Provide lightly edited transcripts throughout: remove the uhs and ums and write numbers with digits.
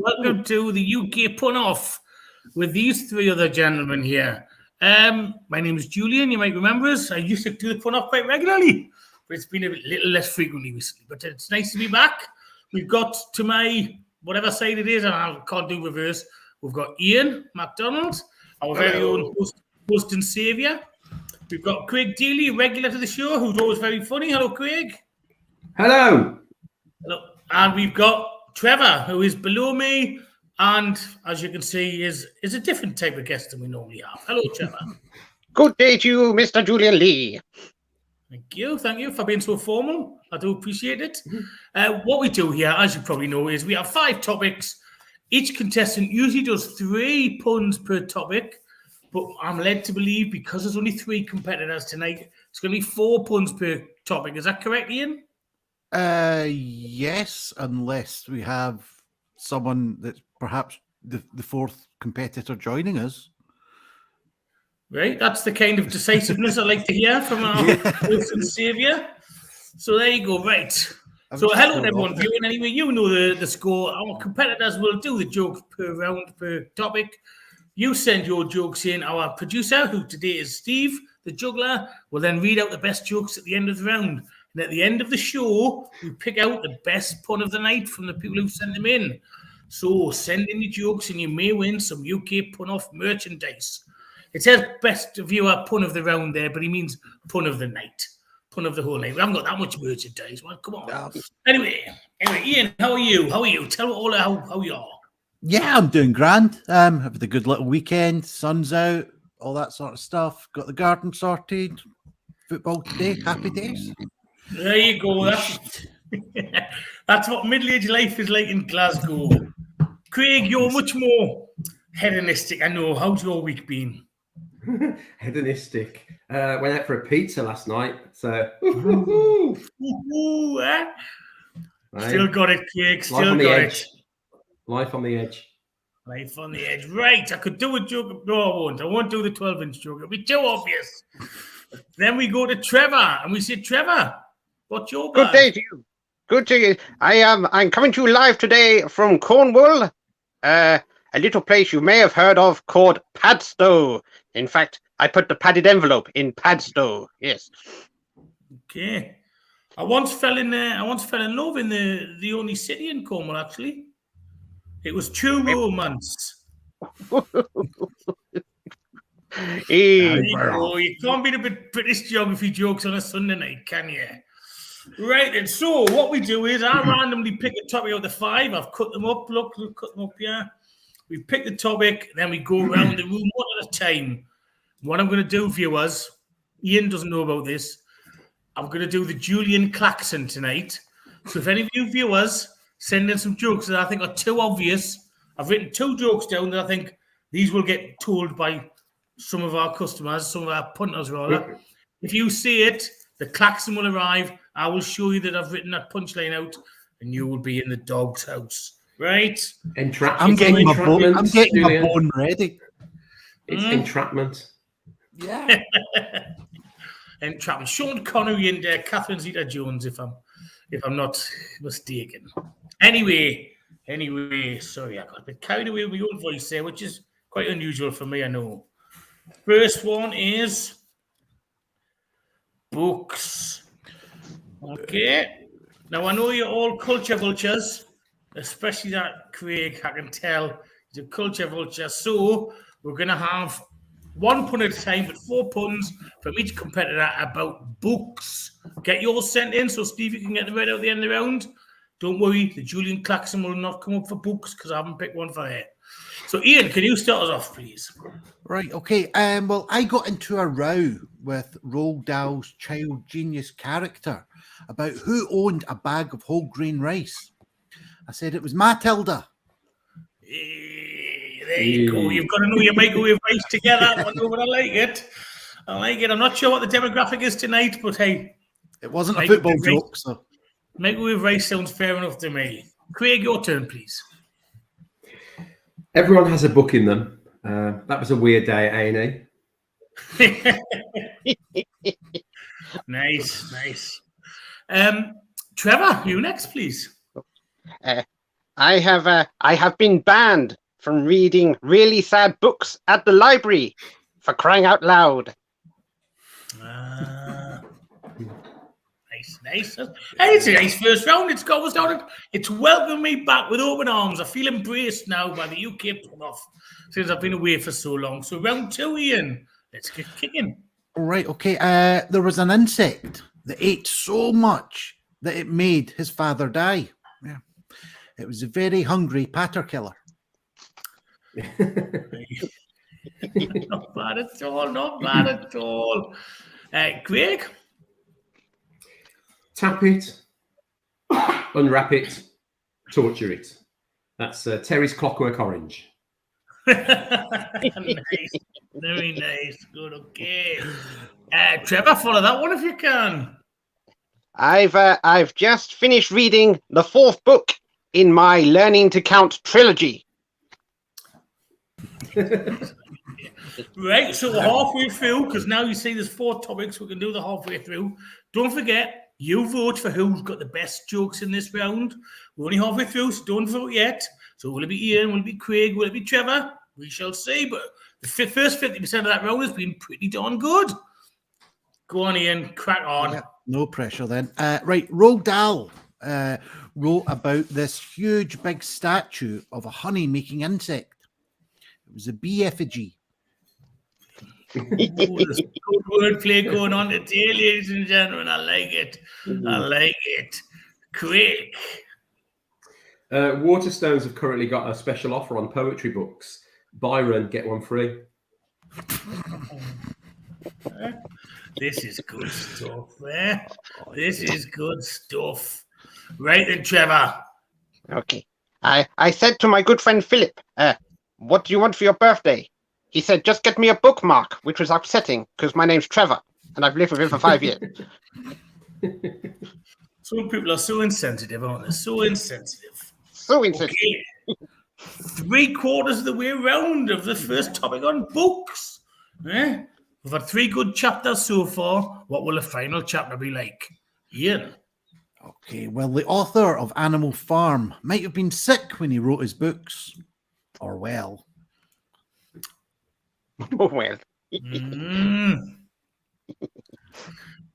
Welcome to the UK Pun Off with these three other gentlemen here. My name is Julian. You might remember us. I used to do the Pun Off quite regularly, but it's been a little less frequently recently. But it's nice to be back. We've got to my whatever side it is, and I can't do reverse. We've got Iain, MacDonald, our very own host and saviour. We've got Craig Deeley, regular to the show, who's always very funny. Hello, Craig. Hello. Hello. And we've got Trevor, who is below me, and as you can see, is a different type of guest than we normally have. Hello, Trevor. Good day to you, Mr. Julian Lee. Thank you for being so formal. I do appreciate it. What we do here, as you probably know, is we have 5 topics. Each contestant usually does 3 puns per topic, but I'm led to believe because there's only 3 competitors tonight, it's going to be 4 puns per topic. Is that correct, Iain? Yes, unless we have someone that's perhaps the 4th competitor joining us. Right, that's the kind of decisiveness I like to hear from our host and saviour. So there you go, right. So hello to everyone viewing. Anyway, you know the score. Our competitors will do the jokes per round, per topic. You send your jokes in. Our producer, who today is Steve, the juggler, will then read out the best jokes at the end of the round. And at the end of the show, we pick out the best pun of the night from the people who sent them in. So send in your jokes and you may win some UK Pun Off merchandise. It says best viewer pun of the round there, but he means pun of the night. Pun of the whole night. We haven't got that much merchandise. Well, come on. No. Anyway, Iain, how are you? Tell me all how you are. Yeah, I'm doing grand. Having a good little weekend. Sun's out, all that sort of stuff. Got the garden sorted. Football today. Happy days. There you go. That's what middle-aged life is like in Glasgow. Craig, you're much more hedonistic. I know. How's your week been? Hedonistic. Went out for a pizza last night. So Still got it, Craig. Still got it. Life on the edge. Life on the edge. Right. I could do a joke. No, I won't. I won't do the 12-inch joke. It'll be too obvious. Then we go to Trevor, and we say, Trevor, what's your bad? Good day to you. Good to you. I'm coming to you live today from Cornwall, a little place you may have heard of called Padstow. In fact, I put the padded envelope in Padstow. Yes. Okay. I once fell in love in the only city in Cornwall. Actually, it was true romance. You can't be the British geography jokes on a Sunday night, can you? Right, and so what we do is I randomly pick a topic out of the 5. I've cut them up. Look, cut them up here. We pick the topic, then we go around the room one at a time. What I'm going to do, viewers, Iain doesn't know about this. I'm going to do the Julian klaxon tonight. So if any of you viewers send in some jokes that I think are too obvious, I've written 2 jokes down that I think these will get told by some of our customers, some of our punters, rather. If you see it, the klaxon will arrive. I will show you that I've written that punchline out, and you will be in the dog's house. Right? I'm getting my bone ready. It's entrapment. Yeah. Entrapment. Sean Connery and Catherine Zeta-Jones, if I'm not mistaken. Anyway, sorry, I got a bit carried away with my own voice there, which is quite unusual for me, I know. First one is books. Okay. Now, I know you're all culture vultures, especially that Craig, I can tell he's a culture vulture. So we're going to have 1 pun at a time, but 4 puns from each competitor about books. Get yours sent in so Stevie can get them read out at the end of the round. Don't worry, the Julian klaxon will not come up for books because I haven't picked one for it. So, Iain, can you start us off, please? Right, okay. Well, I got into a row with Roald Dahl's Child Genius character about who owned a bag of whole grain rice. I said it was Matilda. There you go. You've got to know your microwave rice together. I like it. I'm not sure what the demographic is tonight, but hey. It wasn't a football joke, so. Microwave rice sounds fair enough to me. Craig, your turn, please. Everyone has a book in them. That was a weird day at A&E. Nice. Trevor, you next, please. I have been banned from reading really sad books at the library, for crying out loud. Nice. Hey, it's a nice first round. It's welcomed me back with open arms. I feel embraced now by the UK playoff since I've been away for so long. So round 2, Iain. Let's get kicking. All right, okay. There was an insect that ate so much that it made his father die. Yeah. It was a very hungry patter killer. Not bad at all. Craig? Tap it, unwrap it, torture it. That's Terry's Clockwork Orange. Nice. Very nice. Good, okay. Trevor, follow that one if you can. I've just finished reading the 4th book in my Learning to Count trilogy. Right, so we're halfway through, because now you see there's 4 topics. We can do the halfway through. Don't forget, you vote for who's got the best jokes in this round. We're only halfway through, so don't vote yet. So will it be Iain? Will it be Craig? Will it be Trevor? We shall see. But the first 50% of that round has been pretty darn good. Go on, Iain. Crack on. Yeah, no pressure then. Right, Roald Dahl wrote about this huge big statue of a honey-making insect. It was a bee effigy. There's good wordplay going on today, ladies and gentlemen. I like it. Quick. Waterstones have currently got a special offer on poetry books. Byron, get one free. This is good stuff, eh? This is good stuff. Right then, Trevor. Okay. I said to my good friend Phillip, what do you want for your birthday? He said, just get me a bookmark, which was upsetting because my name's Trevor and I've lived with him for 5 years. Some people are so insensitive, aren't they? So insensitive. Okay. 3/4 of the way around of the first topic on books. Eh? We've had 3 good chapters so far. What will the final chapter be like? Iain. Okay, well, the author of Animal Farm might have been sick when he wrote his books. Or well. Oh, well.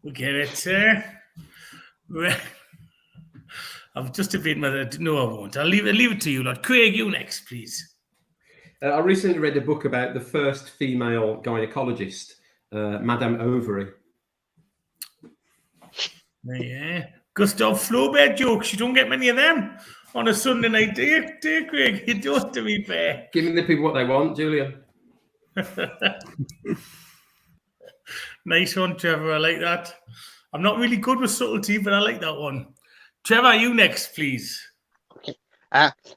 We get it. I've just debated whether. No, I won't. I'll leave it to you, Lord. Craig, you next, please. I recently read a book about the first female gynecologist, Madame Ovary. Yeah. Gustav Flaubert jokes. You don't get many of them on a Sunday night, do you, Craig? You don't, to be fair. Giving the people what they want, Julian. Nice one, Trevor. I like that. I'm not really good with subtlety, but I like that one. Trevor, you next, please. Okay.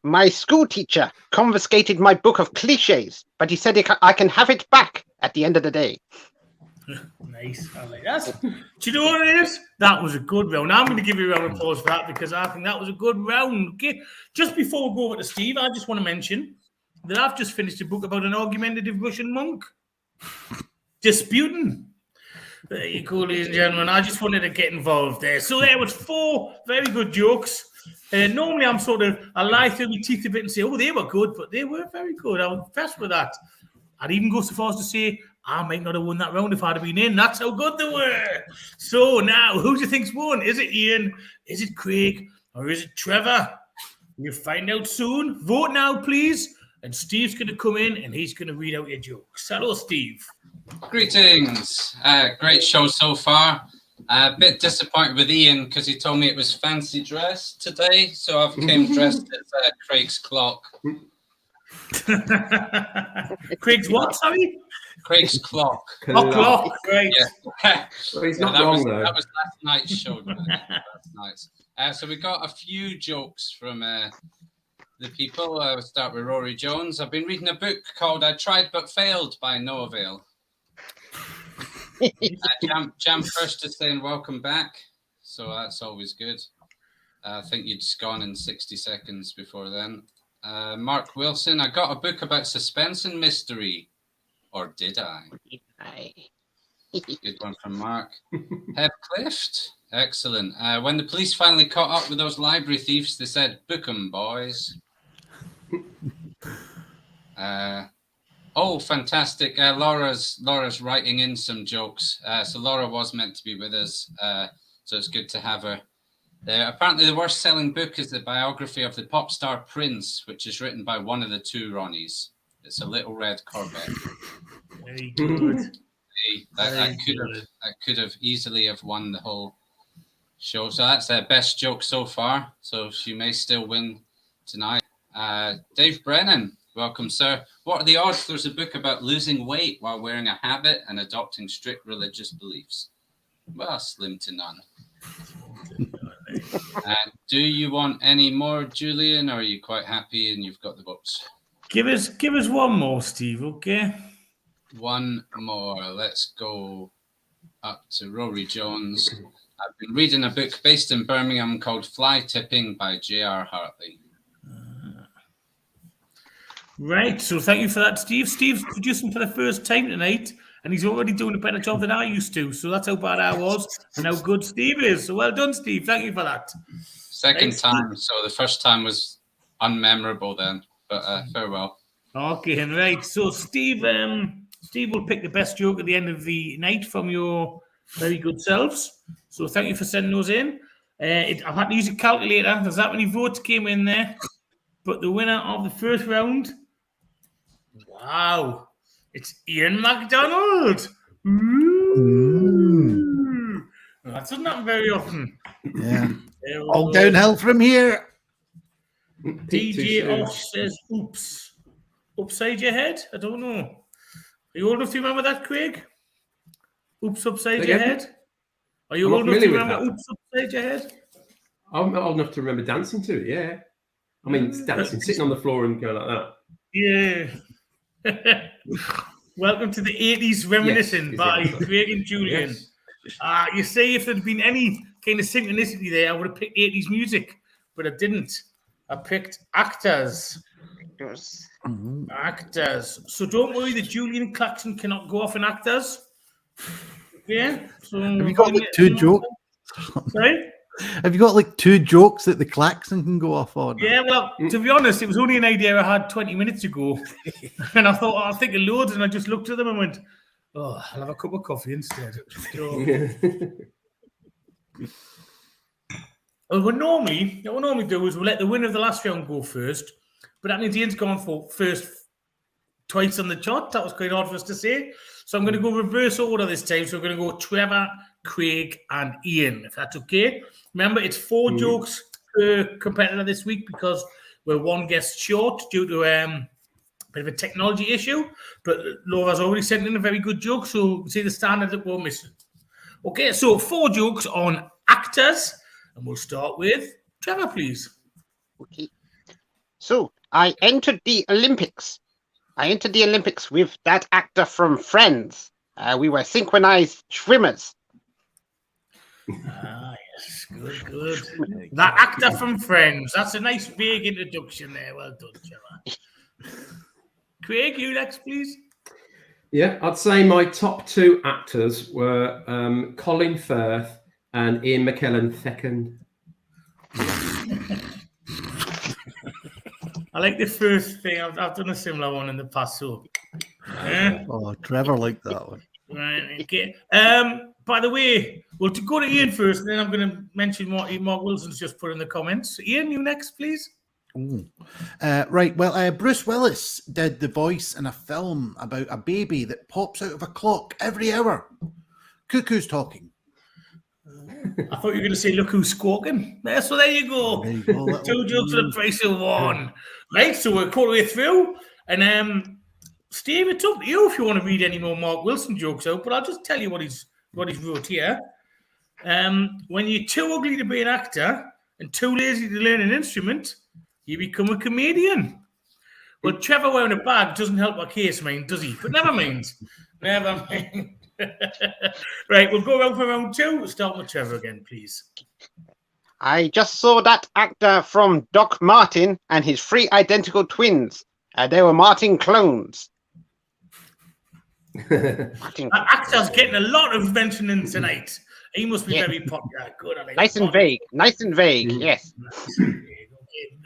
My school teacher confiscated my book of cliches, but he said I can have it back at the end of the day. Nice. I like that. Do you know what it is? That was a good round. I'm going to give you a round of applause for that because I think that was a good round. Okay. Just before we go over to Steve, I just want to mention that I've just finished a book about an argumentative Russian monk disputing. There you go, ladies and gentlemen. I just wanted to get involved there. So there was 4 very good jokes. Normally, I lie through my teeth a bit and say, oh, they were good, but they were very good. I was impressed with that. I'd even go so far as to say, I might not have won that round if I'd have been in. That's how good they were. So now, who do you think's won? Is it Iain? Is it Craig? Or is it Trevor? We'll find out soon. Vote now, please. And Steve's going to come in and he's going to read out your jokes. Hello, Steve. Greetings. Great show so far. A bit disappointed with Iain because he told me it was fancy dress today. So I've came dressed as Craig's clock. Craig's what, sorry? Craig's clock. Clock, great. Yeah. Well, he's not wrong, though. That was last night's show. Last night. So we got a few jokes from the people. We'll start with Rory Jones. I've been reading a book called I Tried But Failed by no avail. Jam first is saying welcome back. So that's always good. I think you'd gone in 60 seconds before then. Mark Wilson, I got a book about suspense and mystery. Or did I? Good one from Mark. Heathcliff. Excellent. When the police finally caught up with those library thieves, they said, "Book 'em, boys." Oh, fantastic. Laura's writing in some jokes. So Laura was meant to be with us. So it's good to have her there. Apparently, the worst selling book is the biography of the pop star Prince, which is written by one of the two Ronnies. It's a little red Corvette. Very good. That could have easily have won the whole show. So that's their best joke so far. So she may still win tonight. Dave Brennan, welcome, sir. What are the odds there's a book about losing weight while wearing a habit and adopting strict religious beliefs? Well, slim to none. Do you want any more, Julian, or are you quite happy and you've got the books? Give us one more, Steve, okay? One more. Let's go up to Rory Jones. I've been reading a book based in Birmingham called Fly Tipping by J.R. Hartley. Right, so thank you for that, Steve. Steve's producing for the first time tonight, and he's already doing a better job than I used to. So that's how bad I was and how good Steve is. So well done, Steve. Thank you for that. Second time, so the first time was unmemorable then, but farewell. Okay, and right. So Steve will pick the best joke at the end of the night from your very good selves. So thank you for sending those in. I've had to use a calculator. There's that many votes came in there. But the winner of the first round, wow, it's Iain MacDonald. Ooh. That doesn't happen very often. Yeah. All downhill from here. DJ Osh says, oops. Upside your head? I don't know. Are you old enough to remember that, Craig? Oops, upside your head? Are you old enough to remember oops, upside your head? I'm not old enough to remember dancing to it, yeah. I mean, it's dancing, sitting on the floor and going like that. Yeah. Welcome to the 80s reminiscing by Craig and Julian. Yes. You say if there'd been any kind of synchronicity there, I would have picked 80s music, but I didn't. I picked actors. Actors. So don't worry, the Julian klaxon cannot go off in actors. Okay. So have you got like two jokes? Sorry? Have you got like two jokes that the klaxon can go off on? Yeah, well, to be honest, it was only an idea I had 20 minutes ago. And I thought, I'll think of loads, and I just looked at them and went, oh, I'll have a cup of coffee instead. So, well, what we normally do is we'll let the winner of the last round go first, but that means Iain's gone for first twice on the chart. That was quite hard for us to say. So I'm going to go reverse order this time. So we're going to go Trevor, Craig, and Iain, if that's okay. Remember, it's 4 jokes per competitor this week because we're one guest short due to a bit of a technology issue. But Laura's already sent in a very good joke, so see the standard that we're missing. Okay, so 4 jokes on actors, and we'll start with Trevor, please. Okay. So I entered the Olympics. With that actor from Friends. We were synchronized swimmers. Ah, yes, good. That actor from Friends. That's a nice vague introduction there. Well done, Trevor. Craig, you next, please. Yeah, I'd say my top 2 actors were Colin Firth and Ian McKellen second. I like the first thing. I've done a similar one in the past. So, Oh, Trevor liked that one. Right, okay. By the way, well, to go to Iain first, and then I'm going to mention what Mark Wilson's just put in the comments. Iain, you next, please. Right. Well, Bruce Willis did the voice in a film about a baby that pops out of a clock every hour. Cuckoo's talking. I thought you were going to say, look who's squawking. So there you go. 2 jokes for the price of 1. Right, so we're quarter way through. And Steve, it's up to you if you want to read any more Mark Wilson jokes out, but I'll just tell you what he's wrote here. When you're too ugly to be an actor and too lazy to learn an instrument, you become a comedian. Well, Trevor wearing a bag doesn't help our case, does he? But never mind. Never mind. Right, we'll go around for round 2. We'll start with Trevor again, please. I just saw that actor from Doc Martin and his 3 identical twins. They were Martin clones. Martin. That actor's getting a lot of mentioning tonight. He must be very popular. Good. I like Nice and vague. Nice and vague. Yes.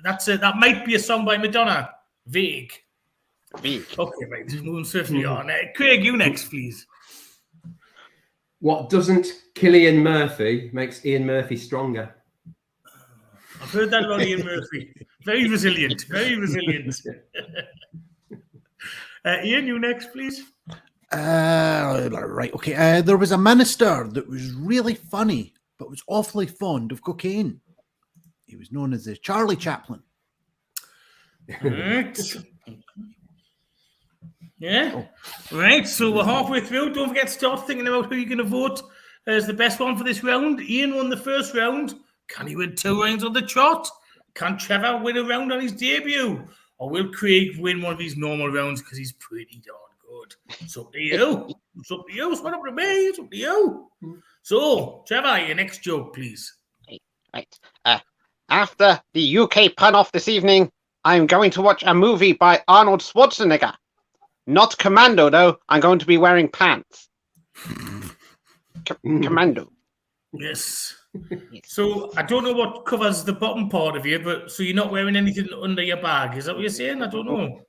That's it. That might be a song by Madonna. Vague. Vague. Okay, right. Moving swiftly on. Craig, you next, please. What doesn't Cillian Murphy makes Ian Murphy stronger. I've heard that about Ian Murphy. Very resilient. Very resilient. Iain, you next, please. Right, okay. There was a minister that was really funny, but was awfully fond of cocaine. He was known as the Charlie Chaplin. Right. Yeah. Right, so we're halfway through. Don't forget to start thinking about who you're going to vote as the best one for this round. Iain won the first round. Can he win 2 rounds on the trot? Can Trevor win a round on his debut? Or will Craig win one of these normal rounds because he's pretty darn good? It's up to you. It's up to you. It's not up to me. It's up to you. So, Trevor, your next joke, please. Right. After the UK pun off this evening, I'm going to watch a movie by Arnold Schwarzenegger. Not Commando, though. I'm going to be wearing pants. Commando. Yes. So, I don't know what covers the bottom part of you, but so you're not wearing anything under your bag. Is that what you're saying? I don't know.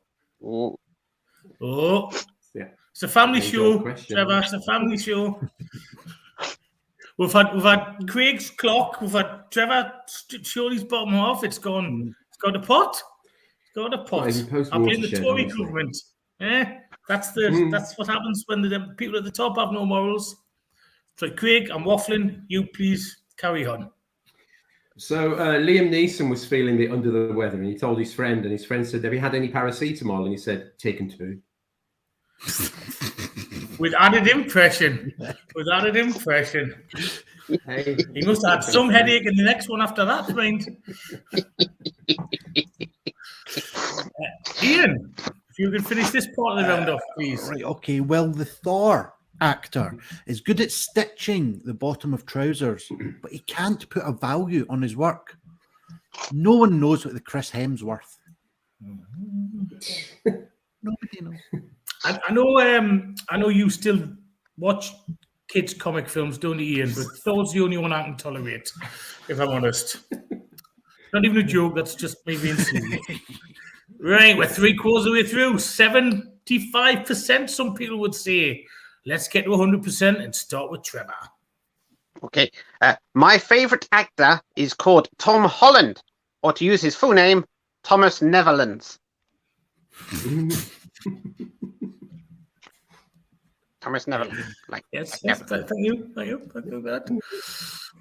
Oh. Yeah. It's a family show, question. Trevor. It's a family show. We've had Craig's clock. We've had Trevor show his bottom half. It's gone. It's got a pot. It's got a pot. I blame the Tory government. That's what happens when the people at the top have no morals. So, Craig, I'm waffling. You please carry on. So Liam Neeson was feeling a bit under the weather, and he told his friend, and his friend said, "Have you had any paracetamol?" And he said, "Taken 2." With added impression. Hey. He must have had some headache in the next one after that, mind. Iain, if you can finish this part of the round off, please. Right, okay. Well, the Thor actor is good at stitching the bottom of trousers, but he can't put a value on his work. No one knows what the Chris Hemsworth. Nobody knows. I know you still watch kids' comic films, don't you, Iain? But Thor's the only one I can tolerate, if I'm honest. Not even a joke, that's just me being silly. Right, we're 3/4 of the way through. 75%, some people would say. Let's get to 100% and start with Trevor. Okay. My favourite actor is called Tom Holland, or to use his full name, Thomas Netherlands. Thomas Netherlands. Yes, thank you for that.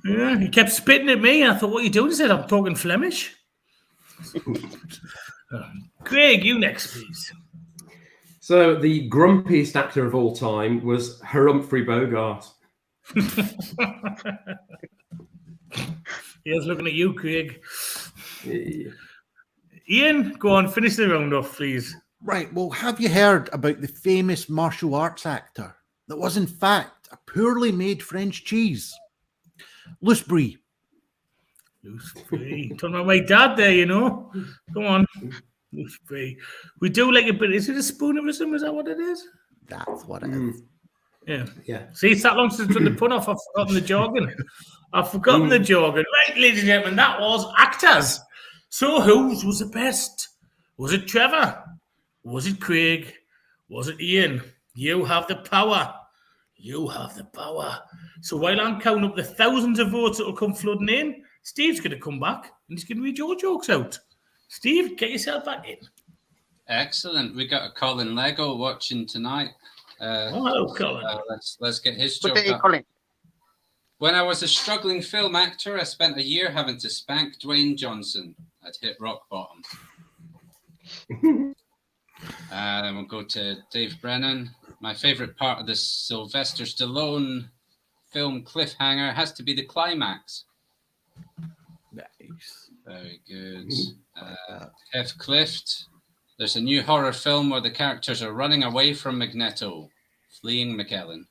Yeah, he kept spitting at me. I thought, what are you doing? He said, I'm talking Flemish. Craig, you next, please. So the grumpiest actor of all time was Humphrey Bogart. He was looking at you, Craig. Yeah. Iain, go on, finish the round off, please. Right, well, have you heard about the famous martial arts actor that was, in fact, a poorly made French cheese? Loose brie. Loose brie. Talking about my dad there, you know. Come on. Loose brie. We do like a bit. Is it a spoonerism? Is that what it is? That's what it is. Yeah. See, it's that long since I've done the pun off. I've forgotten the jargon. Right, ladies and gentlemen, that was actors. So whose was the best? Was it Trevor? Was it Craig? Was it Iain? You have the power. You have the power. So while I'm counting up the thousands of votes that will come flooding in, Steve's going to come back and he's going to read your jokes out. Steve, get yourself back in. Excellent. We got a Colin Lego watching tonight. Hello, Colin. Let's get his Good joke day, up. Colin. When I was a struggling film actor, I spent a year having to spank Dwayne Johnson. I'd hit rock bottom. Then we'll go to Dave Brennan. My favourite part of the Sylvester Stallone film cliffhanger has to be the climax. Nice. Very good. F. Clift. There's a new horror film where the characters are running away from Magneto, fleeing McKellen.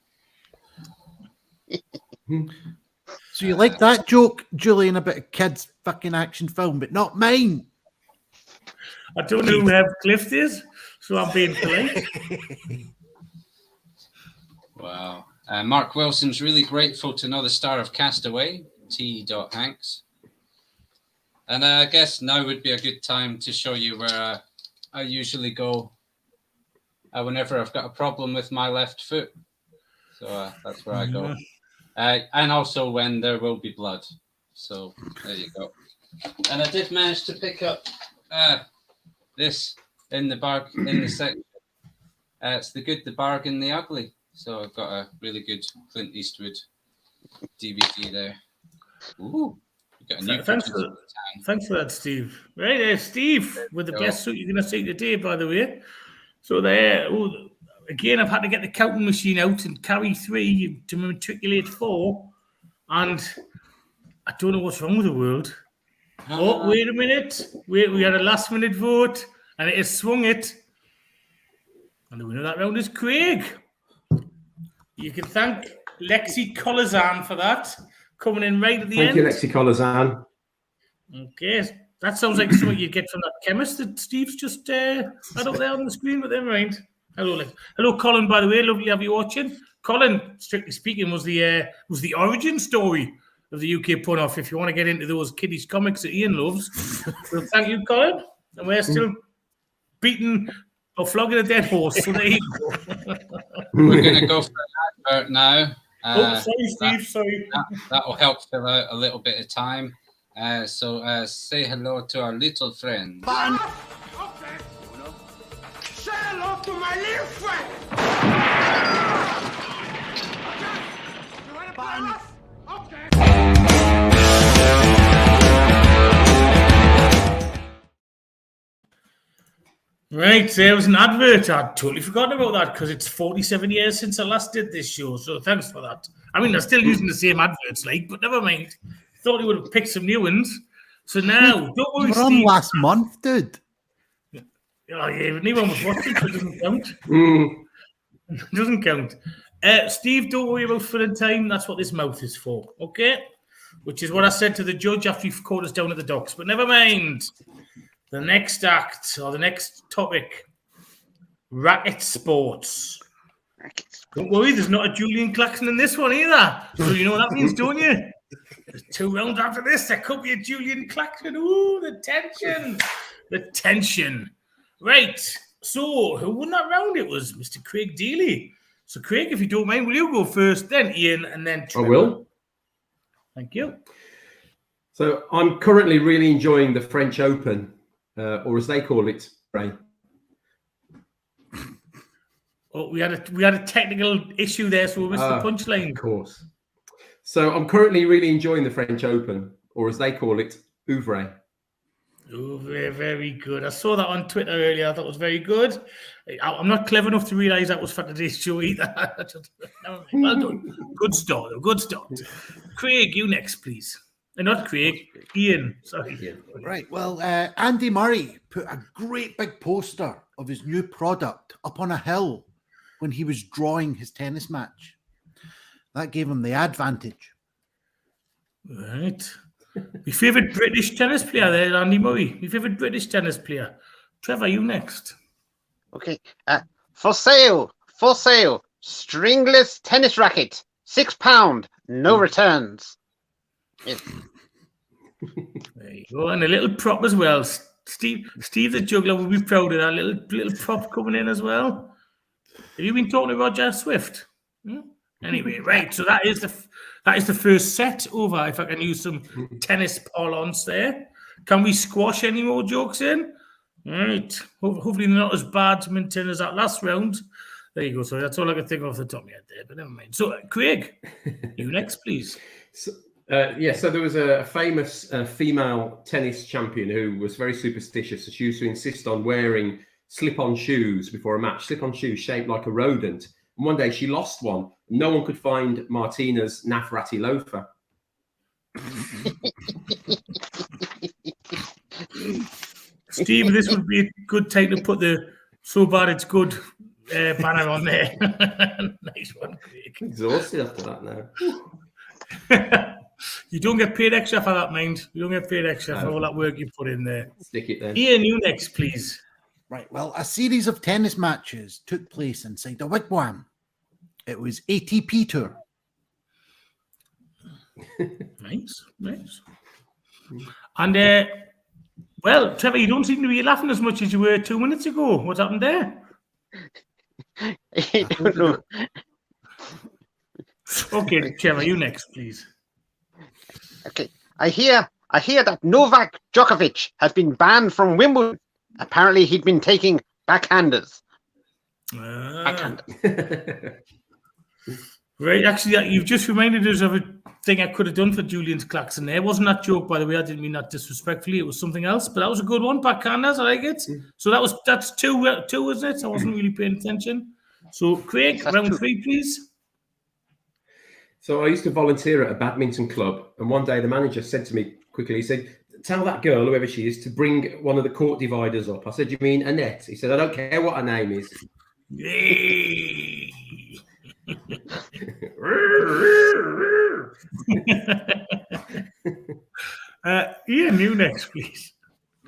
So you like that joke, Julian, about a kid's fucking action film, but not mine. I don't know who Clift is, so I'm being polite. Wow. Mark Wilson's really grateful to know the star of Castaway, T. Hanks. And I guess now would be a good time to show you where I usually go whenever I've got a problem with my left foot. So that's where I go. And also when there will be blood. So there you go. And I did manage to pick up this in the section. It's The Good, the Bargain, the Ugly. So I've got a really good Clint Eastwood DVD there. Ooh. Got a new Thanks for that, Steve. Right there, Steve, with the best suit you're going to see today, by the way. So there, again, I've had to get the counting machine out and carry 3 to matriculate 4. And I don't know what's wrong with the world. Oh, wait a minute. We had a last-minute vote, and it has swung it. And the winner of that round is Craig. You can thank Lexi Collazan for that. Coming in right at the end. Thank you, Lexi Collazan. Okay, that sounds like something you get from that chemist that Steve's just had up there on the screen, but never mind. Hello, Colin, by the way. Lovely to have you watching. Colin, strictly speaking, was the origin story of the UK pun-off, if you want to get into those kiddies comics that Iain loves. So thank you, Colin. And we're still beating or flogging a dead horse, so there you go. We're going to go for an advert now. Sorry, Steve. Sorry. That will help fill out a little bit of time. So say hello to our little friend. Okay. Say hello to my little friend. You want to play us? Okay. Right, there was an advert. I'd totally forgotten about that because it's 47 years since I last did this show. So thanks for that. I mean, they're still using the same adverts, but never mind. Thought he would have picked some new ones. So now, don't worry, You were on Steve. last month, dude. Oh, yeah, but no one was watching, so it doesn't count. It doesn't count. Steve, don't worry about filling time. That's what this mouth is for, okay? Which is what I said to the judge after he caught us down at the docks. But never mind. The next act, or the next topic, Racket Sports. Don't worry, there's not a Julian Claxon in this one either. So you know what that means, don't you? There's 2 rounds after this. There could be a Julian Claxon. Ooh, the tension. The tension. Right. So who won that round? It was Mr. Craig Deeley. So Craig, if you don't mind, will you go first, then Iain, and then Trevor? I will. Thank you. So I'm currently really enjoying the French Open. Or as they call it, Ray. Oh, we had a technical issue there, so we missed the punchline. Of course. So I'm currently really enjoying the French Open, or as they call it, Ouvre. Oh, very, very good. I saw that on Twitter earlier. I thought it was very good. I'm not clever enough to realise that was for today's show either. Well done. Good start, though. Good start. Craig, you next, please. Not Craig, Iain. Sorry. Right. Well, Andy Murray put a great big poster of his new product up on a hill when he was drawing his tennis match. That gave him the advantage. Right. My favourite British tennis player there, Andy Murray. My favourite British tennis player. Trevor, you next. Okay. For sale. Stringless tennis racket. £6. No returns. Yes. There you go. And a little prop as well. Steve the juggler will be proud of that little prop coming in as well. Have you been talking to Roger Swift? Anyway, right. So that is the first set over. If I can use some tennis parlance there. Can we squash any more jokes in? Right. Hopefully not as badminton as that last round. There you go. So that's all I can think of off the top of my head there. But never mind. So Craig, you next, please. So there was a famous female tennis champion who was very superstitious. She used to insist on wearing slip-on shoes before a match, slip-on shoes shaped like a rodent. And one day she lost one. No one could find Martina's Nafrati loafer. Steve, this would be a good time to put the "so bad it's good" banner on there. Nice one, Craig. Exhausted after that now. You don't get paid extra for that, mind. You don't get paid extra for all that work you put in there. Stick it there. Iain, you next, please. Right. Well, a series of tennis matches took place inside a wigwam. It was ATP Tour. Nice. And, well, Trevor, you don't seem to be laughing as much as you were 2 minutes ago. What's happened there? I don't know. Okay, Trevor, you next, please. Okay, I hear that Novak Djokovic has been banned from Wimbledon. Apparently, he'd been taking backhanders. Right, actually, you've just reminded us of a thing I could have done for Julian's klaxon there. Wasn't that joke, by the way? I didn't mean that disrespectfully. It was something else, but that was a good one. Backhanders, I like it. So that's two, isn't it? I wasn't really paying attention. So, Craig, That's round two. 3, please. So I used to volunteer at a badminton club, and one day the manager said to me quickly, he said, "Tell that girl, whoever she is, to bring one of the court dividers up." I said, "You mean Annette?" He said, "I don't care what her name is." Yay! Iain, you next, please.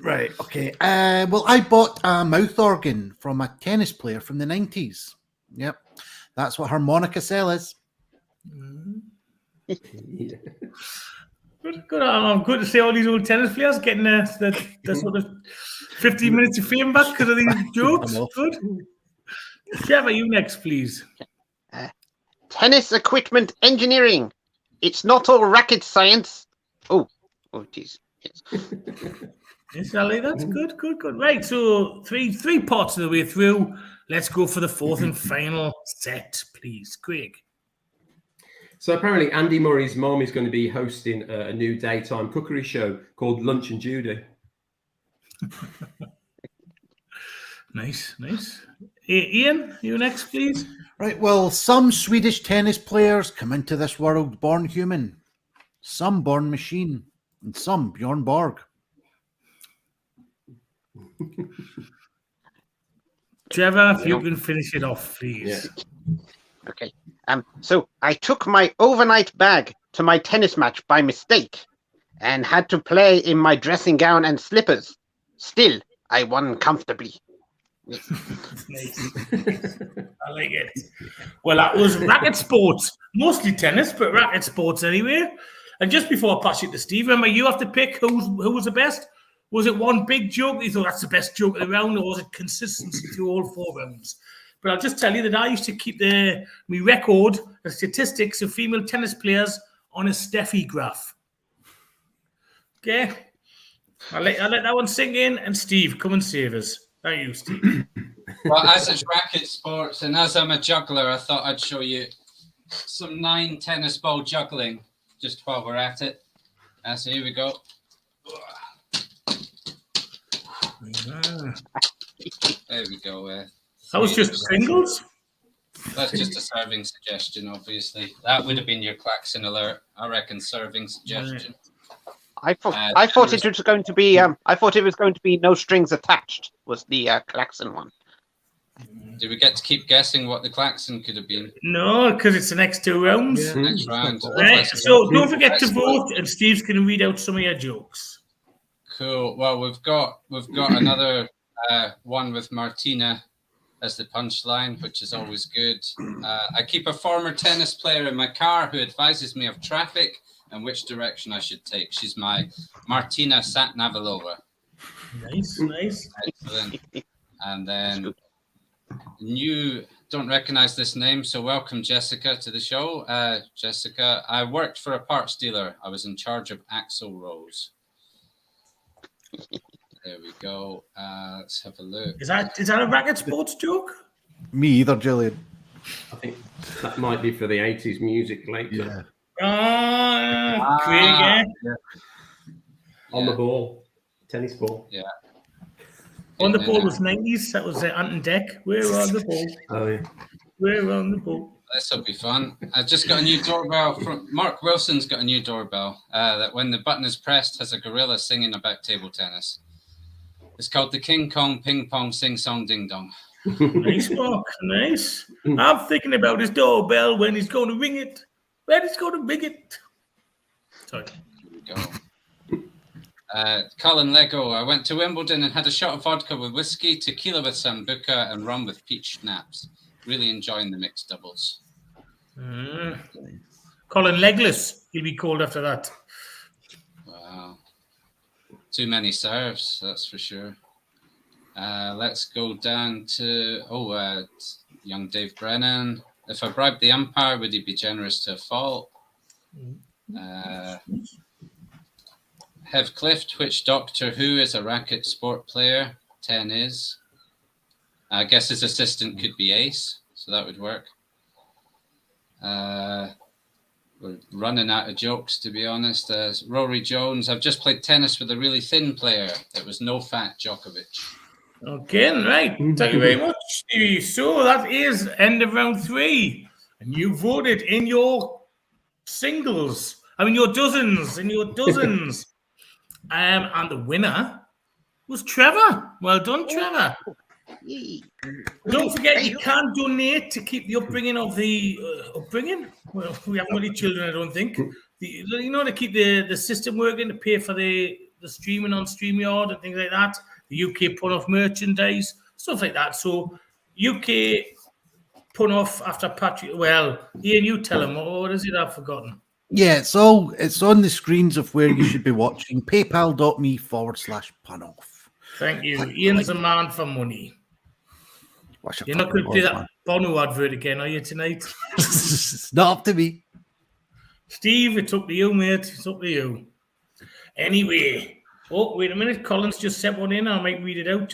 Right, okay. Well, I bought a mouth organ from a tennis player from the 90s. Yep. That's what harmonica cell is. Good. I'm good to see all these old tennis players getting the sort of 15 minutes of fame back because of these jokes. Good. Trevor, you next, please. Tennis equipment engineering. It's not all racket science. Oh, geez. Yes. Yes, I like that. Good. Right, so three parts of the way through. Let's go for the fourth and final set, please. Craig. So apparently Andy Murray's mom is going to be hosting a new daytime cookery show called Lunch and Judy. Nice. Iain, you next, please. Right, well, some Swedish tennis players come into this world born human, some born machine, and some Bjorn Borg. Trevor, if you can finish it off, please. Yeah. Okay. So I took my overnight bag to my tennis match by mistake and had to play in my dressing gown and slippers. Still, I won comfortably. Nice. I like it. Well, that was Racket Sports. Mostly tennis, but Racket Sports anyway. And just before I pass it to Steve, remember, you have to pick who was the best. Was it one big joke? You thought that's the best joke of the round, or was it consistency through all 4 rounds? But I'll just tell you that I used to keep my record of statistics of female tennis players on a Steffi graph. Okay? I'll let that one sink in, and Steve, come and save us. Thank you, Steve. Well, as it's Racket Sports, and as I'm a juggler, I thought I'd show you some 9 tennis ball juggling just while we're at it. So here we go. There we go. That was just singles? That's just a serving suggestion, obviously. That would have been your klaxon alert, I reckon, serving suggestion. I thought it was going to be. I thought it was going to be no strings attached. Was the klaxon one? Do we get to keep guessing what the klaxon could have been? No, because it's the next 2 rounds. Yeah. Next round. Right, so don't forget to vote, and Steve's going to read out some of your jokes. Cool. Well, we've got another one with Martina as the punchline, which is always good. I keep a former tennis player in my car who advises me of traffic and which direction I should take. She's my Martina Satnavalova. Nice. Excellent. And then you don't recognize this name, so welcome, Jessica, to the show. Jessica, I worked for a parts dealer. I was in charge of axle rolls. There we go. Let's have a look. Is that a Racket Sports joke? Me either, Julian. I think that might be for the 80s music later. Yeah. Craig, yeah. On the ball. Tennis ball. Yeah. On the ball was 90s. That was Anton Deck. We're on the ball. Oh, yeah. We're on the ball. This will be fun. I just got a new doorbell from Mark Wilson's got a new doorbell that when the button is pressed has a gorilla singing about table tennis. It's called the King Kong Ping Pong Sing Song Ding Dong. Nice, Mark. Nice. I'm thinking about his doorbell when he's going to ring it. When he's going to ring it. Sorry. Here we go. Colin Lego. I went to Wimbledon and had a shot of vodka with whiskey, tequila with sambuca, and rum with peach schnapps. Really enjoying the mixed doubles. Colin Legless, he'll be called after that. Wow. Too many serves, that's for sure. Let's go down to young Dave Brennan. If I bribed the umpire, would he be generous to a fault? Hev Clift, which Doctor Who is a racket sport player? 10 is. I guess his assistant could be Ace, so that would work. We're running out of jokes, to be honest. Rory Jones, I've just played tennis with a really thin player. It was no fat Djokovic. Okay, right. Thank you very much, Stevie. So that is end of round 3. And you voted in your singles. Your dozens. And the winner was Trevor. Well done, Trevor. Don't forget, you can donate to keep the upbringing of the upbringing. Well, we haven't got any children, I don't think. To keep the system working, to pay for the streaming on StreamYard and things like that. The UK put off merchandise, stuff like that. So UK put off after Patrick. Well, Iain, you tell him. What is it I've forgotten? Yeah, it's on the screens of where you should be watching. PayPal.me/punoff. Thank you. Ian's a man for money. You're not going to play that Bono advert again, are you, tonight? It's not up to me. Steve, it's up to you, mate. It's up to you. Anyway. Oh, wait a minute. Colin's just sent one in. I might read it out.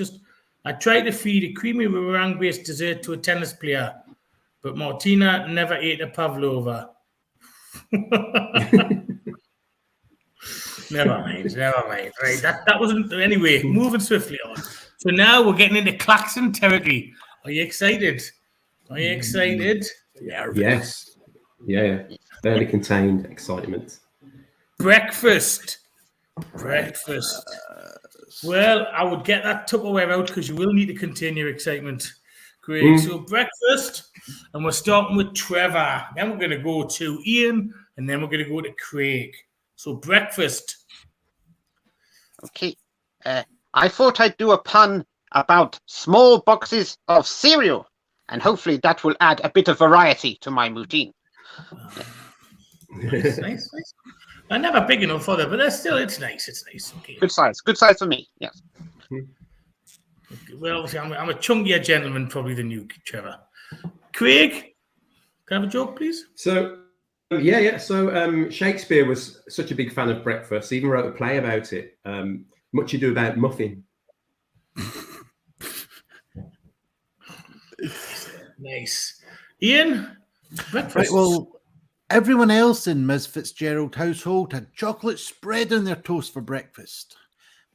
I tried to feed a creamy meringue-based dessert to a tennis player, but Martina never ate a pavlova. Never mind. Right, that wasn't... Anyway, moving swiftly on. So now we're getting into Klaxon territory. Are you excited? Yes. Yeah. Barely contained excitement. Breakfast. Well, I would get that Tupperware out because you will need to contain your excitement, Craig. So breakfast, and we're starting with Trevor. Then we're going to go to Iain, and then we're going to go to Craig. So breakfast. Okay. I thought I'd do a pun about small boxes of cereal, and hopefully that will add a bit of variety to my routine. Nice. I'm never big enough for them, but it's nice. It's nice. Okay. Good size for me. Yes. Okay. Well, obviously, I'm a chunkier gentleman probably than you, Trevor. Craig, can I have a joke, please? So, yeah. So Shakespeare was such a big fan of breakfast. He even wrote a play about it. Much Ado About Muffin. Nice. Iain, breakfast. Right, well, everyone else in Ms. Fitzgerald household had chocolate spread on their toast for breakfast,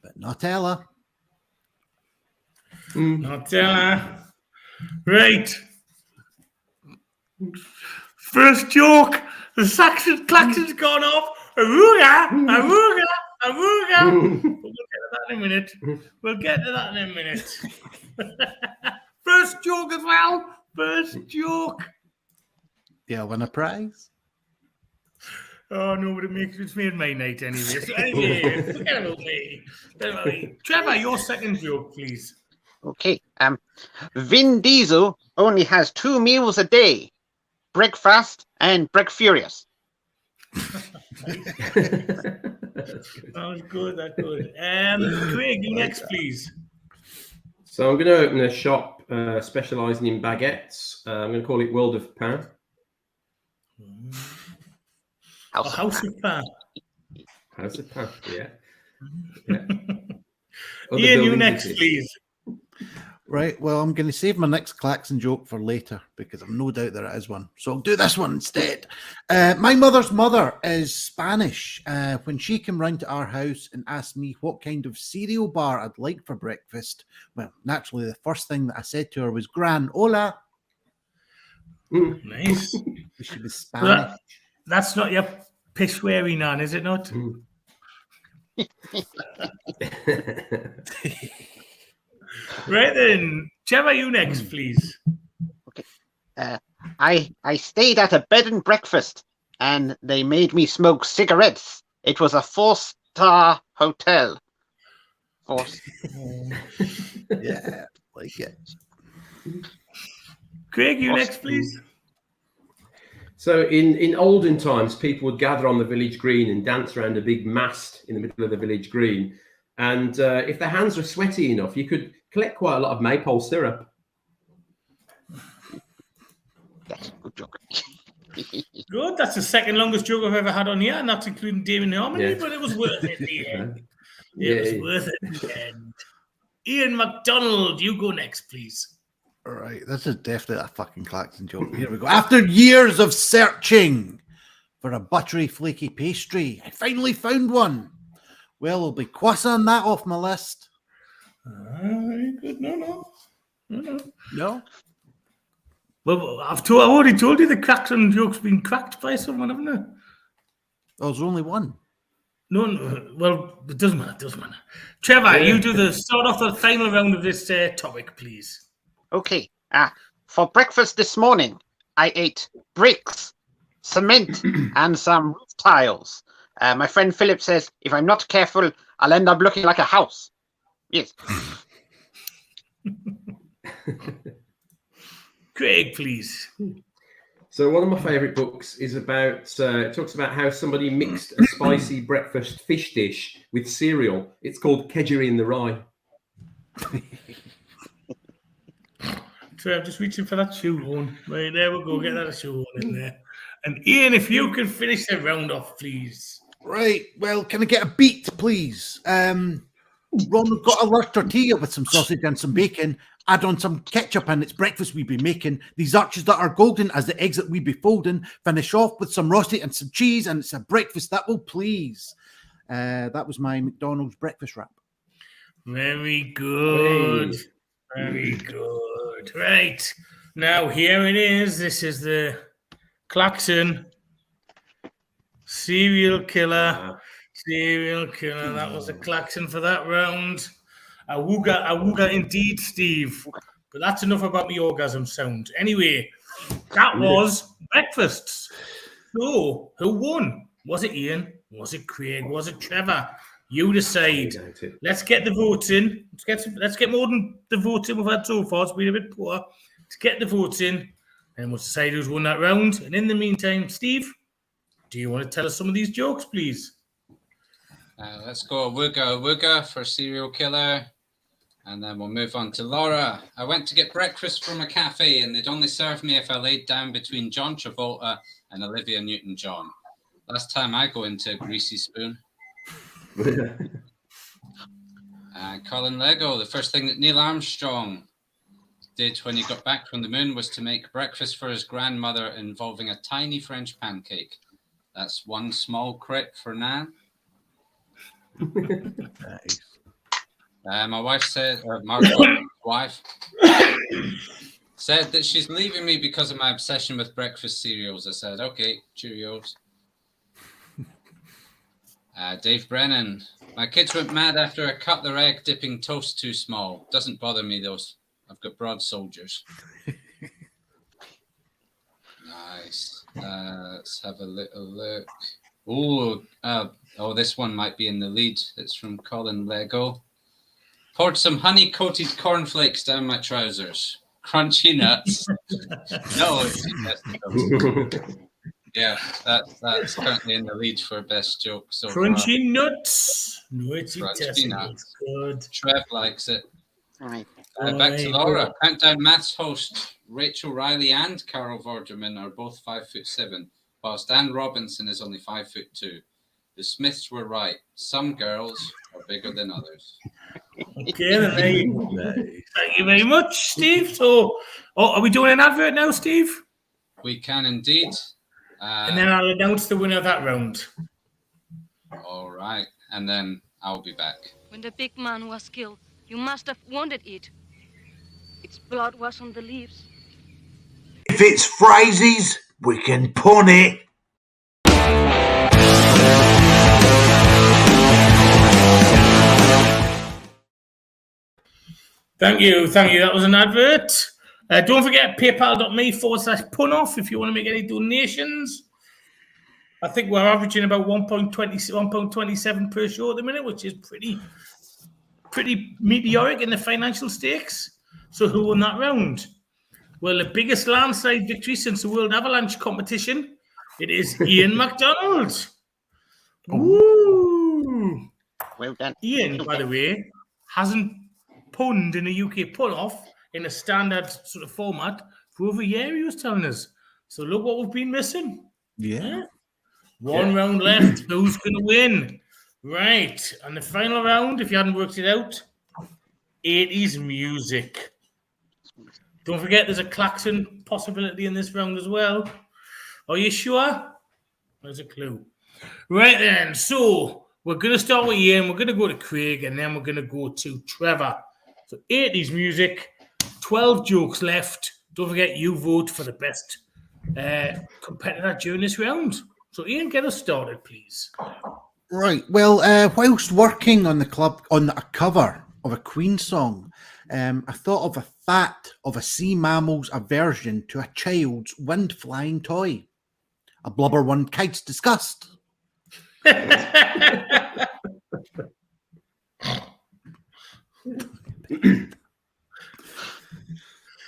but not Ella. Not Ella. Right. First joke. The klaxon's gone off. Aruga. We'll get to that in a minute. First joke as well. First joke. Yeah, win a prize. Oh no, but it's made my night anyway. So anyway, forget about me. Trevor, your second joke, please. Okay. Vin Diesel only has 2 meals a day: breakfast and breakfurious. That was good. Craig, you next, please. So I'm going to open a shop specialising in baguettes. I'm going to call it World of Pain. House of Pain. House of Pain, yeah. Iain, you next, please. Right, well, I'm going to save my next klaxon joke for later because I've no doubt there is one. So I'll do this one instead. My mother's mother is Spanish. When she came round to our house and asked me what kind of cereal bar I'd like for breakfast, well, naturally, the first thing that I said to her was "Gran, hola." Nice. She was Spanish. That's not your piss-weary nan, is it not? Right then, Trevor, you next, please. Okay. I stayed at a bed and breakfast, and they made me smoke cigarettes. It was a 4-star hotel. Yeah, like it. Craig, you next, please. So in olden times, people would gather on the village green and dance around a big mast in the middle of the village green. And if their hands were sweaty enough, you could collect quite a lot of maypole syrup. That's a good joke. Good. That's the second longest joke I've ever had on here, and that's including Damien Harmony, but it was worth it in the end. It was worth it in the end. Iain MacDonald, you go next, please. All right, this is definitely a fucking Claxton joke. Here we go. After years of searching for a buttery, flaky pastry, I finally found one. Well, I'll be crossing that off my list. Very good. No. Well, I've already told you the Claxton joke's been cracked by someone, haven't I? Oh, there's only one. No, well, it doesn't matter. Trevor, you do the start off the final round of this topic, please. Okay. For breakfast this morning, I ate bricks, cement, and some roof tiles. My friend Phillip says if I'm not careful, I'll end up looking like a house. Yes. Craig, please. So one of my favourite books is about, it talks about how somebody mixed a spicy breakfast fish dish with cereal. It's called Kedgeree in the Rye. So I'm just reaching for that shoehorn. Right, there we go. Get that shoehorn in there. And Iain, if you can finish the round off, please. Right. Well, can I get a beat, please? Ron, we've got a large tortilla with some sausage and some bacon. Add on some ketchup and it's breakfast we be making. These arches that are golden as the eggs that we be folding. Finish off with some roasty and some cheese and it's a breakfast that will please. That was my McDonald's breakfast wrap. Very good. Very good. Right. Now, here it is. This is the Claxton serial killer. That was a Claxton for that round. Awooga indeed, Steve. But that's enough about my orgasm sound. Anyway, that was breakfasts. So, who won? Was it Iain? Was it Craig? Was it Trevor? You decide. Let's get the votes in. Let's get more than the votes in we've had so far. It's been a bit poor. Let's get the votes in, and we'll decide who's won that round. And in the meantime, Steve, do you want to tell us some of these jokes, please? Let's go Awooga for serial killer. And then we'll move on to Laura. I went to get breakfast from a cafe, and they'd only serve me if I laid down between John Travolta and Olivia Newton-John. Last time I go into a greasy spoon. Colin Lego, the first thing that Neil Armstrong did when he got back from the moon was to make breakfast for his grandmother involving a tiny French pancake. That's one small crit for Nan. Nice. My wife said, Margaret's wife said that she's leaving me because of my obsession with breakfast cereals. I said, okay, Cheerios. Dave Brennan, my kids went mad after I cut their egg dipping toast too small. Doesn't bother me, though. I've got broad soldiers. Nice. Let's have a little look. Oh, this one might be in the lead. It's from Colin Lego. Poured some honey-coated cornflakes down my trousers. Crunchy nuts. No, it's yeah, that's currently in the lead for best joke so Crunchy nuts. No, it's Crunchy nuts. Good. Trev likes it. All right. Back to Laura. Countdown Maths host Rachel Riley and Carol Vorderman are both 5'7", whilst Anne Robinson is only 5'2". The Smiths were right. Some girls are bigger than others. Okay, then there you go. Thank you very much, Steve. So, are we doing an advert now, Steve? We can indeed. And then I'll announce the winner of that round. All right. And then I'll be back. When the big man was killed, you must have wanted it. Its blood was on the leaves. If it's phrases, we can pun it. Thank you. That was an advert. Don't forget paypal.me/punoff if you want to make any donations. I think we're averaging about 1.27 per show at the minute, which is pretty meteoric in the financial stakes. So who won that round? Well, the biggest landslide victory since the World Avalanche competition. It is Iain MacDonald. Woo! Well done. Iain, by the way, hasn't punned in a UK pull-off in a standard sort of format for over a year, he was telling us. So look what we've been missing. Yeah. One round left. Who's going to win? Right. And the final round, if you hadn't worked it out, 80s music. Don't forget there's a klaxon possibility in this round as well. Are you sure? There's a clue. Right then. So we're going to start with Iain. We're going to go to Craig, and then we're going to go to Trevor. So 80s music, 12 jokes left. Don't forget you vote for the best competitor during this round. So Iain, get us started, please. Right. Well, whilst working on a cover of a Queen song, I thought of a fact of a sea mammal's aversion to a child's wind-flying toy. A blubber one kite's disgust.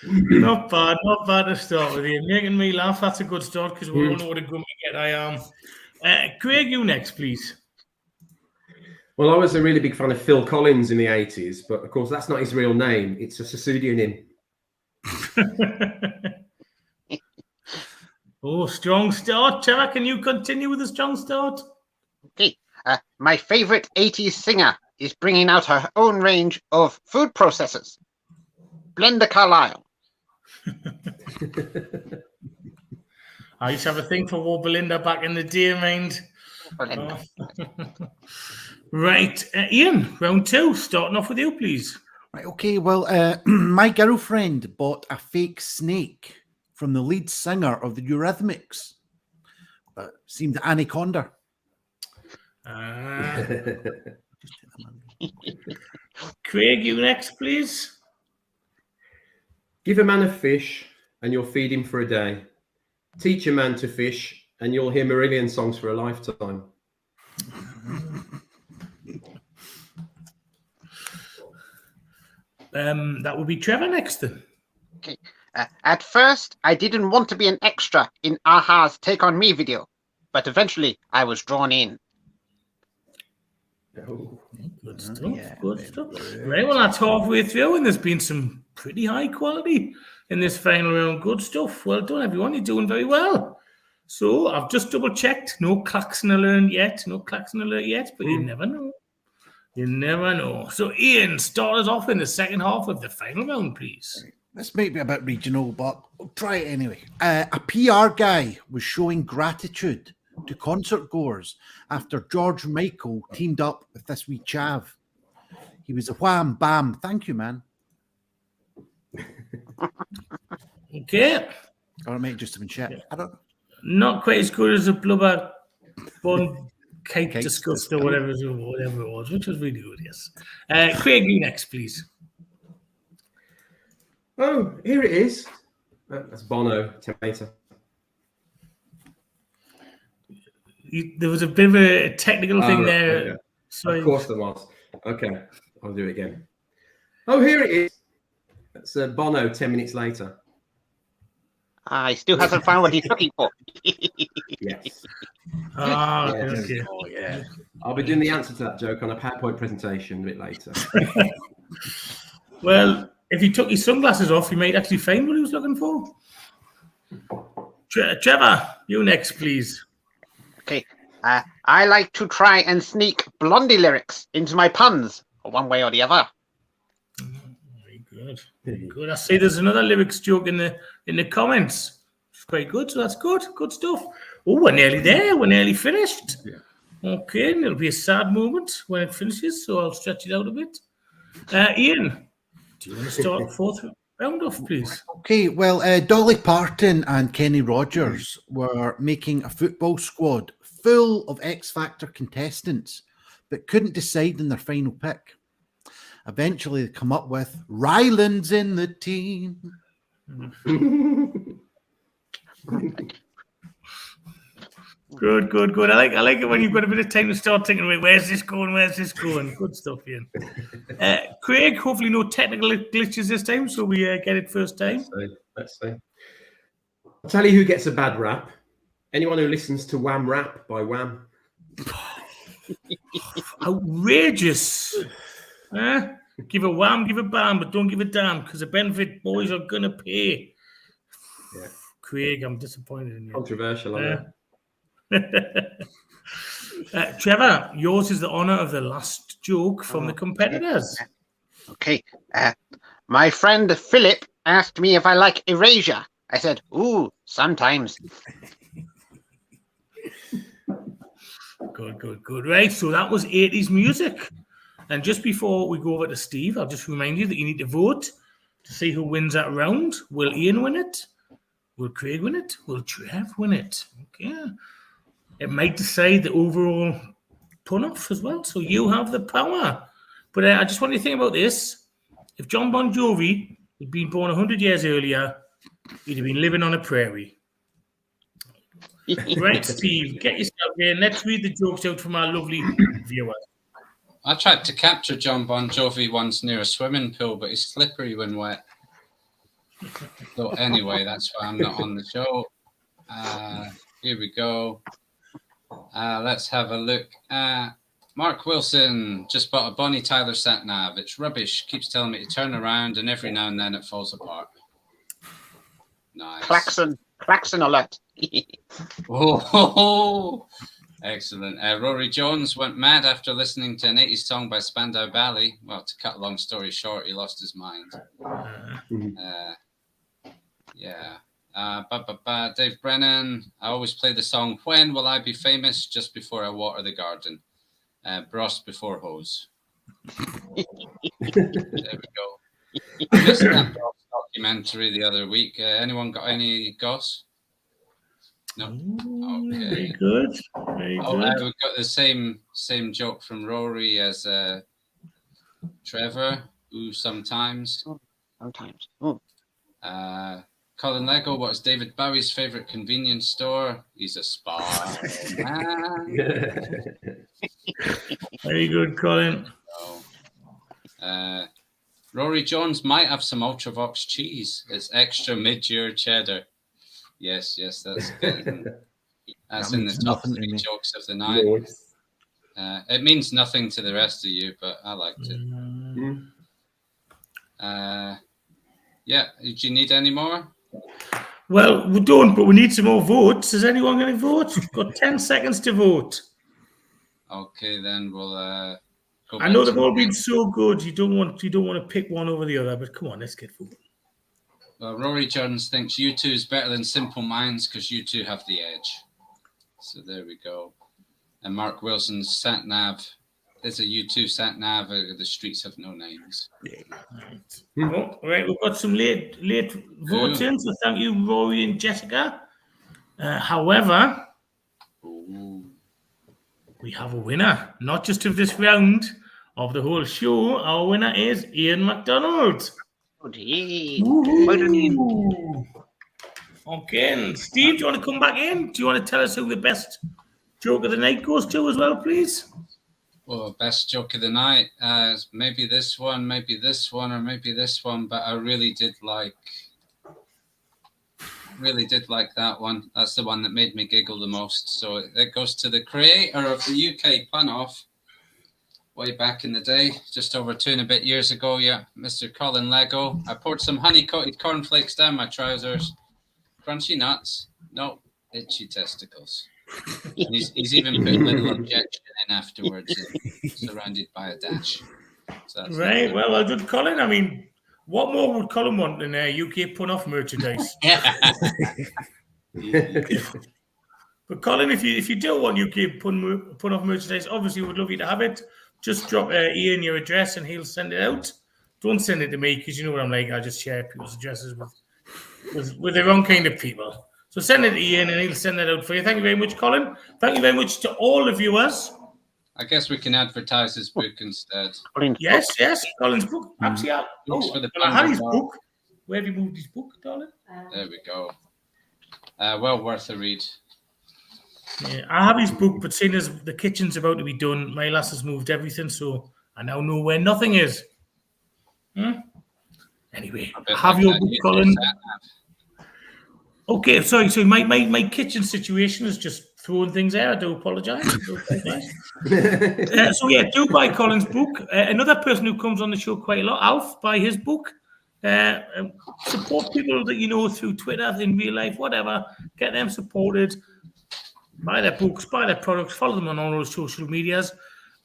Not bad to start with. You're making me laugh. That's a good start because we all know what a grumpy get I am. Craig, you next, please. Well, I was a really big fan of Phil Collins in the 80s, but of course that's not his real name. It's a pseudonym. Oh, strong start. Trevor, can you continue with a strong start? Okay. My favorite 80s singer is bringing out her own range of food processors. Blender Carlisle. I used to have a thing for War Belinda back in the day, mind. Right. Iain, round 2. Starting off with you, please. Right. Okay. Well, my girlfriend bought a fake snake from the lead singer of the Eurythmics. But seemed anaconda. Craig, you next, please. Give a man a fish and you'll feed him for a day. Teach a man to fish and you'll hear Marillion songs for a lifetime. That would be Trevor next then. Okay. At first, I didn't want to be an extra in Aha's Take On Me video, but eventually I was drawn in. Oh. Good stuff. Good stuff. Right, well, that's halfway through, and there's been some pretty high quality in this final round. Good stuff. Well done, everyone. You're doing very well. So I've just double checked. No klaxon alert yet. But you never know. You never know. So, Iain, start us off in the second half of the final round, please. This might be a bit regional, but we'll try it anyway. A PR guy was showing gratitude to concert goers after George Michael teamed up with this wee chav. He was a wham bam. Thank you, man. Okay. Or it might just have been shit. Yeah. I don't know. Not quite as good as a blubber bun kite disgust or whatever it was, which was really good, yes. Craig, you next, please. Oh, here it is. That's Bono, Tomato. There was a bit of a technical thing there. Yeah. Sorry. Of course there was. Okay, I'll do it again. Oh, here it is. That's Bono 10 minutes later. He still hasn't found what he's looking for. Yes. Okay. Oh, yeah. I'll be doing the answer to that joke on a PowerPoint presentation a bit later. Well, if he took his sunglasses off, he might actually find what he was looking for. Trevor, you next, please. Okay. I like to try and sneak Blondie lyrics into my puns, one way or the other. Very good. Very good. I see there's another lyrics joke in the comments. It's quite good, so that's good. Good stuff. Oh, we're nearly there. We're nearly finished. Yeah. Okay, and it'll be a sad moment when it finishes, so I'll stretch it out a bit. Iain, do you want to start the fourth round off, please? Okay, well, Dolly Parton and Kenny Rogers were making a football squad full of X Factor contestants, but couldn't decide on their final pick. Eventually, they come up with Ryland's in the team. Good. I like it when you've got a bit of time to start thinking, wait, where's this going? Good stuff, Iain. Craig, hopefully no technical glitches this time, so we get it first time. Let's see. I'll tell you who gets a bad rap. Anyone who listens to Wham Rap by Wham. Outrageous. Give a wham, give a bam, but don't give a damn, because the benefit boys are going to pay. Yeah. Craig, I'm disappointed in you. Controversial, I know. Trevor, yours is the honour of the last joke from the competitors. Okay. My friend Phillip asked me if I like erasure. I said, ooh, sometimes. Good. Right, so that was 80s music. And just before we go over to Steve, I'll just remind you that you need to vote to see who wins that round. Will Iain win it? Will Craig win it? Will Trev win it? Okay. It might decide the overall pun-off as well. So you have the power. But I just want you to think about this. If John Bon Jovi had been born 100 years earlier, he'd have been living on a prairie. Right, Steve, get yourself in. Let's read the jokes out from our lovely viewers. I tried to capture John Bon Jovi once near a swimming pool, but he's slippery when wet. So anyway, that's why I'm not on the show. Here we go. Let's have a look at Mark Wilson. Just bought a Bonnie Tyler sat nav. It's rubbish. Keeps telling me to turn around, and every now and then it falls apart. Nice. Klaxon alert. Oh, excellent. Rory Jones went mad after listening to an 80s song by Spandau Ballet. Well, to cut a long story short, he lost his mind. Dave Brennan, I always play the song When Will I Be Famous just before I water the garden. Bros before hose. There we go. I missed that Goss documentary the other week. Anyone got any Goss? No. Okay. Very good. We've got the same joke from Rory as Trevor. Ooh, sometimes. Sometimes. Colin Lego, what's David Bowie's favorite convenience store? He's a spa. Very good, Colin. Rory Jones might have some Ultravox cheese. It's extra mid-year cheddar. Yes, that's good. That's in the top 3 jokes of the night. It means nothing to the rest of you, but I liked it. Do you need any more? Well, we don't, but we need some more votes. Is anyone going to vote? We've got 10 seconds to vote. Okay, then we'll go. I know they've all been so good. You don't want to pick one over the other, but come on, let's get voting. Well, Rory Jones thinks U2 is better than Simple Minds because U2 have the edge. So there we go. And Mark Wilson's sat nav. There's a U2 sat nav. The streets have no names. All right, we've got some late votes in, so thank you, Rory and Jessica. However, we have a winner, not just of this round, of the whole show. Our winner is Iain MacDonald. Okay, and Steve, do you want to come back in? Do you want to tell us who the best joke of the night goes to as well, please? Well, best joke of the night, maybe this one, or maybe this one, but I really did like that one. That's the one that made me giggle the most. So it goes to the creator of the UK pun-off way back in the day, just over 2 and a bit years ago, Mr. Colin Lego. I poured some honey-coated cornflakes down my trousers. Crunchy nuts. No, itchy testicles. And he's even put a little objection in afterwards, surrounded by a dash. So right, well done, Colin. I mean, what more would Colin want than UK pun-off merchandise? But Colin, if you do want UK pun-off merchandise, obviously we'd love you to have it. Just drop Iain your address and he'll send it out. Don't send it to me because you know what I'm like. I just share people's addresses with the wrong kind of people. So send it to Iain and he'll send that out for you. Thank you very much, Colin. Thank you very much to all the viewers. I guess we can advertise his book instead. Yes, Colin's book. Actually, I had his book. Where have you moved his book, darling? There we go. Well worth a read. Yeah, I have his book, but seeing as the kitchen's about to be done, my lass has moved everything, so I now know where nothing is. Anyway, have your book, Colin. Okay, sorry. So my kitchen situation is just throwing things there. I do apologise. So yeah, do buy Colin's book. Another person who comes on the show quite a lot, Alf, buy his book. Support people that you know through Twitter, in real life, whatever. Get them supported. Buy their books, buy their products, follow them on all those social medias.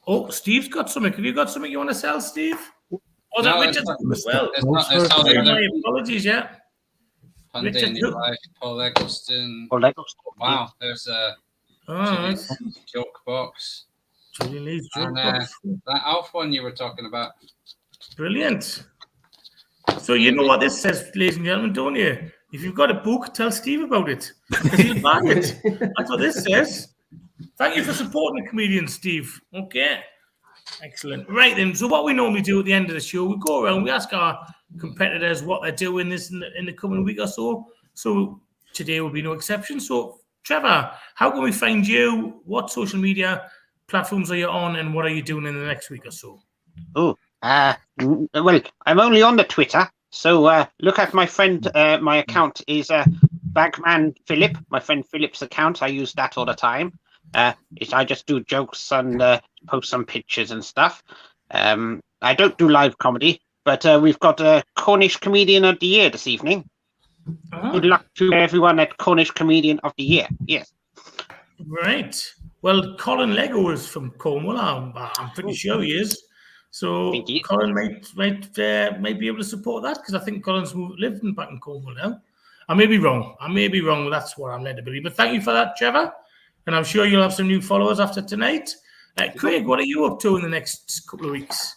Oh, Steve's got something. Have you got something you want to sell, Steve? Oh, that Richard's as well. My apologies, yeah. Pandemic Life, Paul Eggleston. Wow, there's a joke box. Julian Lee's joke and box. That Alf one you were talking about. Brilliant. So you know what this says, ladies and gentlemen, don't you? If you've got a book, tell Steve about it, because he'll buy it. That's what this says. Thank you for supporting the comedian, Steve. Okay. Excellent. Right then, so what we normally do at the end of the show, we go around, we ask our competitors what they're doing this in the coming week or so. So today will be no exception. So, Trevor, how can we find you? What social media platforms are you on, and what are you doing in the next week or so? Well, I'm only on the Twitter, so look at my friend. My account is Bagman Phillip. My friend Philip's account. I use that all the time. I just do jokes and post some pictures and stuff. I don't do live comedy, but we've got a Cornish Comedian of the Year this evening. Good luck to everyone at Cornish Comedian of the Year. Yes. Right. Well, Colin Lego is from Cornwall. I'm pretty sure he is. So Colin might be able to support that, because I think Colin's living back in Cornwall now. I may be wrong. That's what I'm led to believe. But thank you for that, Trevor. And I'm sure you'll have some new followers after tonight. Craig, what are you up to in the next couple of weeks?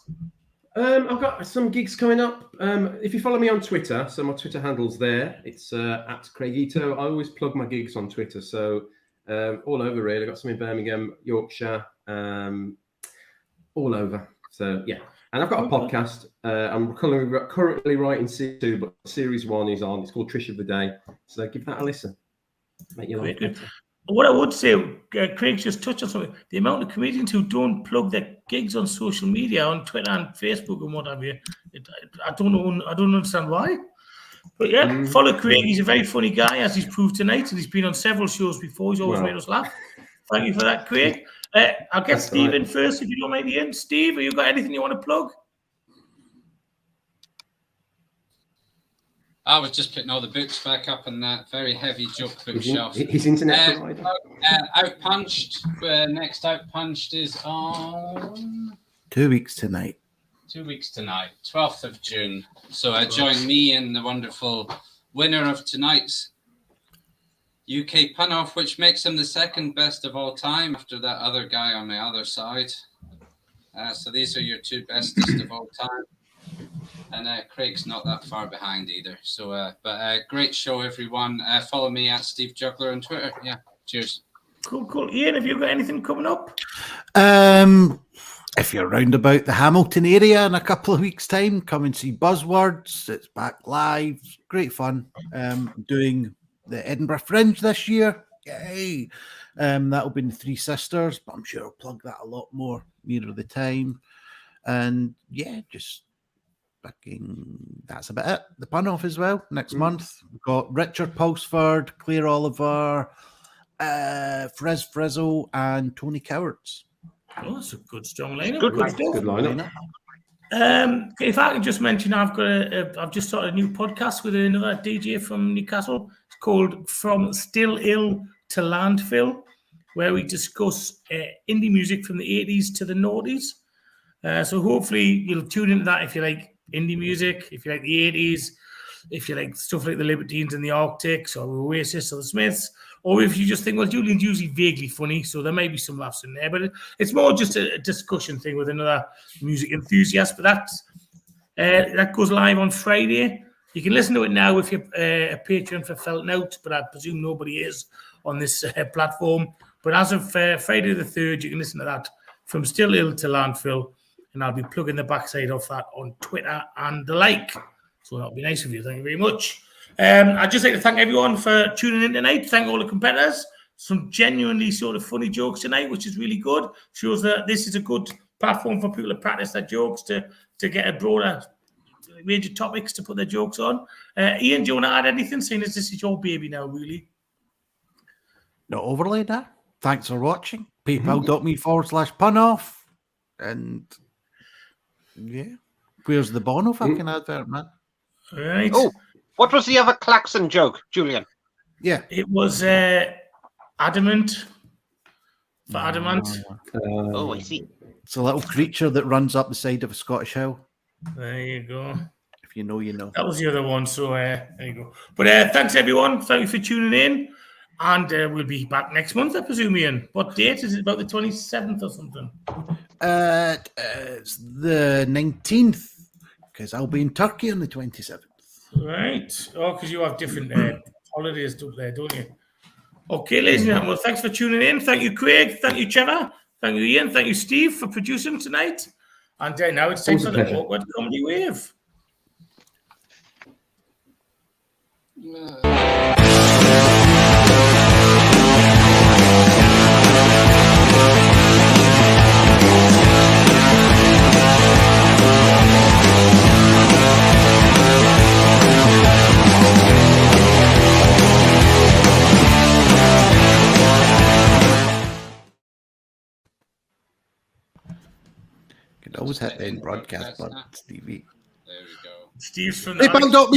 I've got some gigs coming up. If you follow me on Twitter, so my Twitter handle's there. It's at Craigito. I always plug my gigs on Twitter. So all over, really. I've got some in Birmingham, Yorkshire, all over. So, yeah. And I've got a podcast. I'm currently writing series 2, but series 1 is on. It's called Trish of the Day. So give that a listen. Make your life better. What I would say, Craig just touched on something. The amount of comedians who don't plug their gigs on social media, on Twitter and Facebook and what have you, I don't know. I don't understand why. But yeah, follow Craig. He's a very funny guy, as he's proved tonight, and he's been on several shows before. He's always made us laugh. Thank you for that, Craig. I'll get Steve in first, if you don't mind, Iain. Steve, have you got anything you want to plug? I was just putting all the books back up on that very heavy joke bookshelf. His internet provider. Outpunched. Next Outpunched is on 2 weeks tonight. 2 weeks tonight, 12th of June. So join me and the wonderful winner of tonight's UK pun-off, which makes him the second best of all time after that other guy on the other side. So these are your two bestest of all time. And Craig's not that far behind either. So, great show, everyone. Follow me at Steve Juggler on Twitter. Yeah, cheers. Cool. Iain, have you got anything coming up? If you're round about the Hamilton area in a couple of weeks' time, come and see Buzzwords. It's back live. Great fun. Doing the Edinburgh Fringe this year. Yay. That'll be in the Three Sisters, but I'm sure I'll plug that a lot more nearer the time. And yeah, just that's about it. The pun off as well next month. We've got Richard Pulsford, Claire Oliver, Friz Frizzle, and Tony Cowards. Oh, that's a good strong lineup. Good lineup. If I can just mention, I've just started a new podcast with another DJ from Newcastle. It's called From Still Ill to Landfill, where we discuss indie music from the 80s to the noughties. So hopefully you'll tune into that if you like indie music, if you like the 80s, if you like stuff like the Libertines and the Arctics or Oasis or the Smiths, or if you just think, well, Julian's usually vaguely funny, so there may be some laughs in there, but it's more just a discussion thing with another music enthusiast. But that goes live on Friday. You can listen to it now if you're a patron for Felt Note, but I presume nobody is on this platform. But as of Friday the 3rd, you can listen to that From Still Ill to Landfill, and I'll be plugging the backside of that on Twitter and the like. So that'll be nice of you. Thank you very much. I'd just like to thank everyone for tuning in tonight. Thank all the competitors. some genuinely sort of funny jokes tonight, which is really good. Shows that this is a good platform for people to practice their jokes, to get a broader range of topics to put their jokes on. Iain, do you want to add anything, seeing as this is your baby now, really? Not overly there. Thanks for watching. PayPal.me/punoff. And yeah, where's the Bono fucking advert, man? Right. Oh, what was the other klaxon joke, Julian? Yeah. It was adamant. For adamant. Oh, I see. It's a little creature that runs up the side of a Scottish hill. There you go. If you know, you know. That was the other one. So there you go. But thanks, everyone. Thank you for tuning in. And we'll be back next month, I presume, Iain. What date is it? About the 27th or something? It's the 19th, because I'll be in Turkey on the 27th. Right. Oh, because you have different holidays there, don't you? Okay, ladies and gentlemen, well, thanks for tuning in. Thank you, Craig. Thank you, Trevor. Thank you, Iain. Thank you, Steve, for producing tonight. And now it's time for the Awkward Comedy Wave. Could always hit the end broadcast button, Stevie. There we go. Steve's from PayPal.me